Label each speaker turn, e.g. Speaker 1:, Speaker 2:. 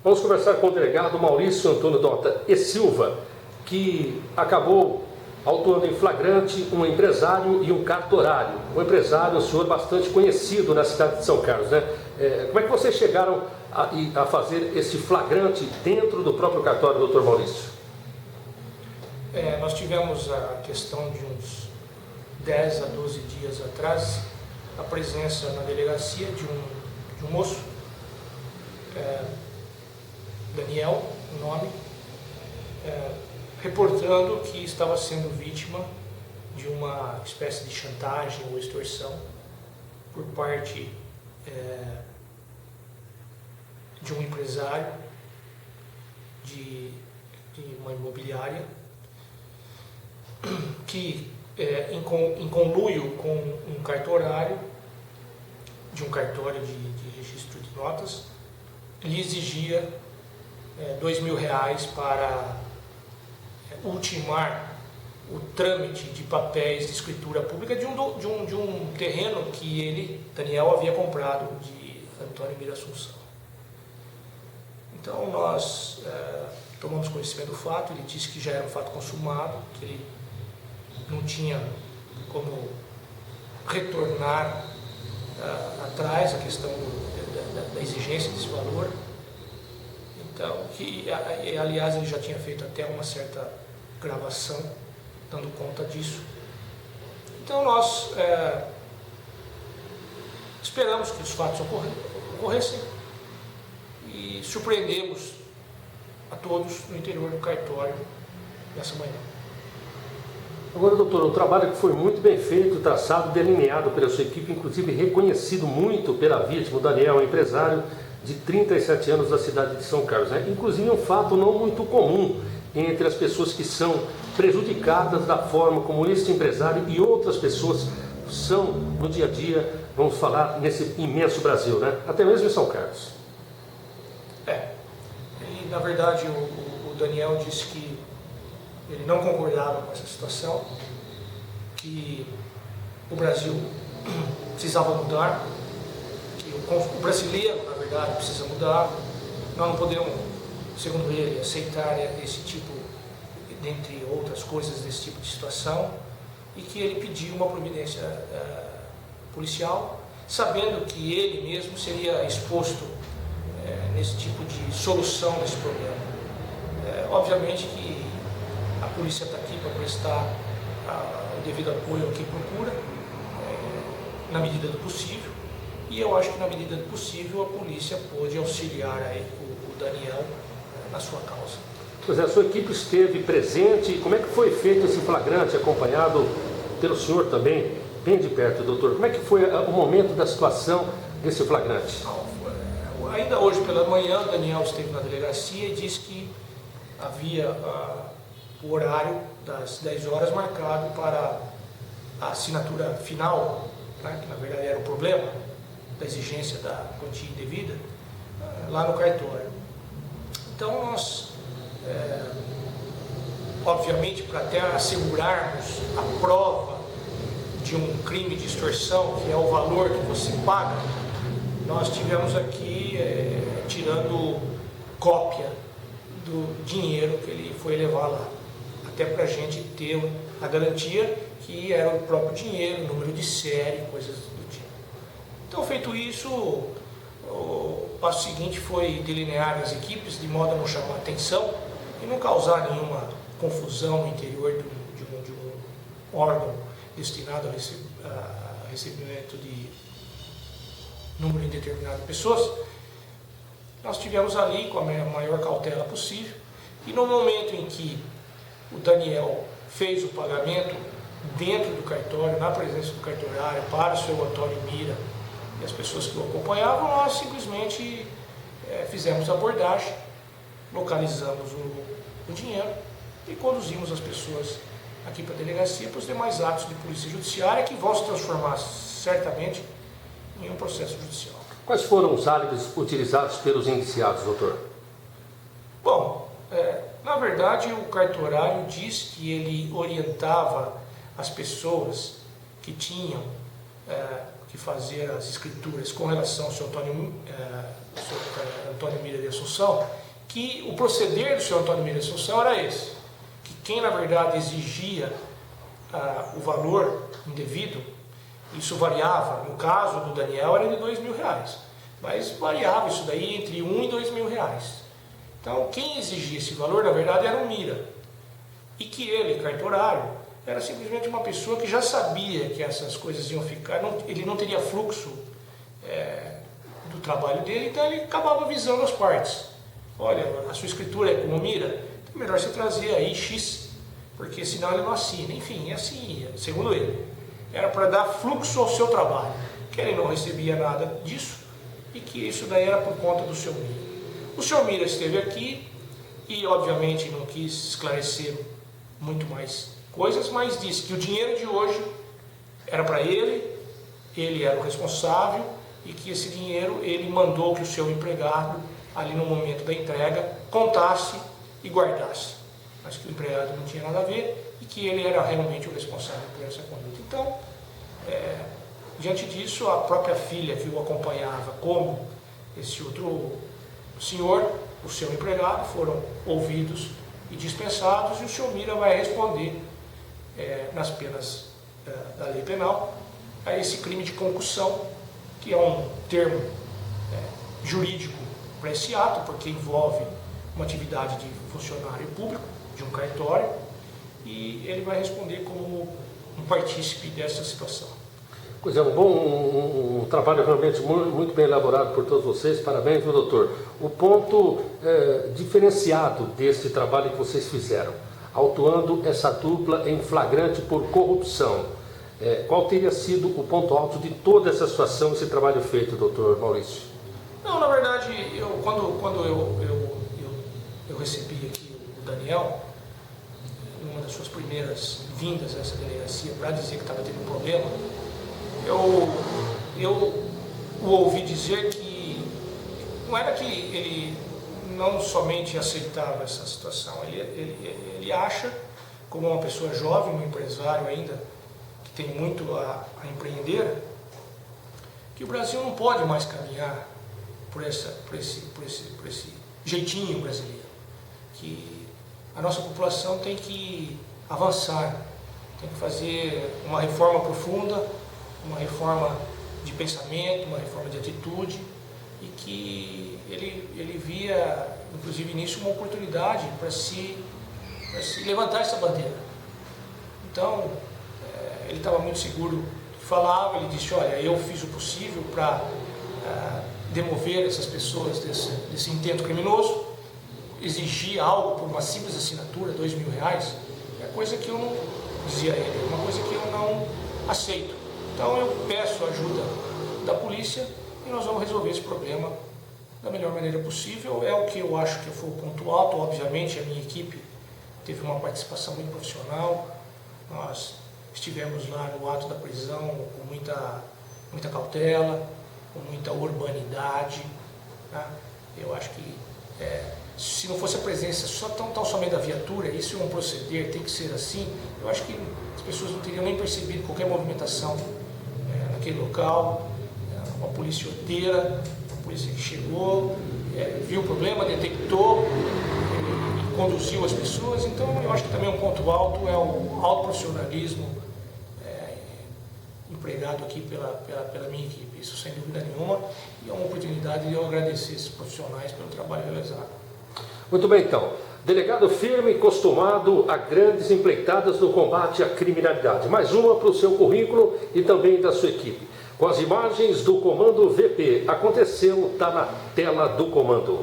Speaker 1: Vamos conversar com o delegado Maurício Antônio Dota e Silva, que acabou autuando em flagrante um empresário e um cartorário. Um empresário, um senhor bastante conhecido na cidade de São Carlos, né? Como é que vocês chegaram a fazer esse flagrante dentro do próprio cartório, doutor Maurício?
Speaker 2: Nós tivemos a questão de uns 10 a 12 dias atrás, a presença na delegacia de um moço, Daniel, o nome, reportando que estava sendo vítima de uma espécie de chantagem ou extorsão por parte de um empresário de uma imobiliária que, em conluio com um cartorário, de um cartório de registro de notas, lhe exigia R$2.000 para ultimar o trâmite de papéis de escritura pública de um terreno que ele, Daniel, havia comprado de Antônio Mira Assunção. Então nós tomamos conhecimento do fato. Ele disse que já era um fato consumado, que ele não tinha como retornar atrás a questão da exigência desse valor. Então, aliás, ele já tinha feito até uma certa gravação dando conta disso. Então nós esperamos que os fatos ocorressem e surpreendemos a todos no interior do cartório nessa manhã.
Speaker 1: Agora, doutor, um trabalho que foi muito bem feito, traçado, delineado pela sua equipe, inclusive reconhecido muito pela vítima, o Daniel, um empresário de 37 anos da cidade de São Carlos, né? Inclusive um fato não muito comum entre as pessoas que são prejudicadas da forma como este empresário e outras pessoas são no dia a dia, vamos falar, nesse imenso Brasil, né? Até mesmo em São Carlos.
Speaker 2: E, na verdade, o Daniel disse que ele não concordava com essa situação, que o Brasil precisava mudar, que o brasileiro, na verdade, precisa mudar. Nós não podemos, segundo ele, aceitar esse tipo, dentre outras coisas, desse tipo de situação, e que ele pediu uma providência policial, sabendo que ele mesmo seria exposto nesse tipo de solução desse problema. Obviamente que a polícia está aqui para prestar o devido apoio ao que procura, na medida do possível, e eu acho que na medida do possível a polícia pôde auxiliar aí o Daniel na sua causa.
Speaker 1: Pois é, a sua equipe esteve presente. Como é que foi feito esse flagrante, acompanhado pelo senhor também, bem de perto, doutor? Como é que foi o momento da situação desse flagrante?
Speaker 2: Ainda hoje pela manhã, o Daniel esteve na delegacia e disse que havia o horário das 10 horas marcado para a assinatura final, né, que na verdade era o problema da exigência da quantia indevida, lá no cartório. Então nós, obviamente, para até assegurarmos a prova de um crime de extorsão, que é o valor que você paga, nós tivemos aqui tirando cópia do dinheiro que ele foi levar lá, até para a gente ter a garantia que era o próprio dinheiro, número de série, coisas do tipo. Então, feito isso, o passo seguinte foi delinear as equipes de modo a não chamar atenção e não causar nenhuma confusão no interior de um órgão destinado a recebimento de número indeterminado de pessoas. Nós estivemos ali com a maior cautela possível, e no momento em que o Daniel fez o pagamento dentro do cartório, na presença do cartorário, para o seu Antônio Mira e as pessoas que o acompanhavam, nós simplesmente fizemos a abordagem, localizamos o dinheiro e conduzimos as pessoas aqui para a delegacia para os demais atos de polícia judiciária, que vão se transformar certamente em um processo judicial.
Speaker 1: Quais foram os álibis utilizados pelos indiciados, doutor?
Speaker 2: Bom, na verdade o cartorário diz que ele orientava as pessoas que tinham que fazer as escrituras com relação ao seu Antônio Antônio Mira de Assunção, que o proceder do senhor Antônio Mira de Assunção era esse, que quem na verdade exigia o valor indevido, isso variava, no caso do Daniel era de R$2.000, mas variava isso daí entre R$1.000 e R$2.000. Então quem exigia esse valor na verdade era o Mira, e que ele, cartorário, era simplesmente uma pessoa que já sabia que essas coisas iam ficar, ele não teria fluxo do trabalho dele, então ele acabava avisando as partes. Olha, a sua escritura é como Mira, então é melhor você trazer aí X, porque senão ele não assina. Enfim, assim, segundo ele, era para dar fluxo ao seu trabalho, que ele não recebia nada disso e que isso daí era por conta do seu Mira. O senhor Mira esteve aqui e obviamente não quis esclarecer muito mais coisas, mas disse que o dinheiro de hoje era para ele era o responsável e que esse dinheiro ele mandou que o seu empregado, ali no momento da entrega, contasse e guardasse, mas que o empregado não tinha nada a ver e que ele era realmente o responsável por essa conduta. Então, diante disso, a própria filha que o acompanhava, como esse outro senhor, o seu empregado, foram ouvidos e dispensados, e o senhor Mira vai responder nas penas da lei penal a esse crime de concussão, que é um termo jurídico para esse ato, porque envolve uma atividade de funcionário público, de um cartório, e ele vai responder como um partícipe dessa situação.
Speaker 1: Pois é, um trabalho realmente muito bem elaborado por todos vocês, parabéns, meu doutor. O ponto diferenciado desse trabalho que vocês fizeram, autuando essa dupla em flagrante por corrupção, qual teria sido o ponto alto de toda essa situação, esse trabalho feito, doutor Maurício?
Speaker 2: Não, na verdade, quando eu recebi aqui o Daniel, numa das suas primeiras vindas a essa delegacia para dizer que estava tendo um problema, eu o ouvi dizer que não era que ele não somente aceitava essa situação, ele acha, como uma pessoa jovem, um empresário ainda, que tem muito a empreender, que o Brasil não pode mais caminhar por esse jeitinho brasileiro, que a nossa população tem que avançar, tem que fazer uma reforma profunda, uma reforma de pensamento, uma reforma de atitude, e que ele via, inclusive nisso, uma oportunidade para se levantar essa bandeira. Então, ele estava muito seguro do que falava, ele disse, olha, eu fiz o possível para demover essas pessoas desse intento criminoso, exigir algo por uma simples assinatura, R$2.000, é coisa que eu não, dizia ele, é uma coisa que eu não aceito. Então eu peço a ajuda da polícia e nós vamos resolver esse problema da melhor maneira possível. É o que eu acho que foi o ponto alto. Obviamente a minha equipe teve uma participação muito profissional, nós estivemos lá no ato da prisão com muita cautela, com muita urbanidade, tá? Eu acho que se não fosse a presença tão somente da viatura, isso é um proceder, tem que ser assim, eu acho que as pessoas não teriam nem percebido qualquer movimentação naquele local. Uma polícia ordeira, uma polícia que chegou, viu o problema, detectou e conduziu as pessoas. Então eu acho que também um ponto alto é o alto profissionalismo empregado aqui pela minha equipe, isso sem dúvida nenhuma, e é uma oportunidade de eu agradecer esses profissionais pelo trabalho realizado.
Speaker 1: Muito bem, então. Delegado firme e acostumado a grandes empreitadas no combate à criminalidade. Mais uma para o seu currículo e também da sua equipe. Com as imagens do Comando VP. Aconteceu, está na tela do comando.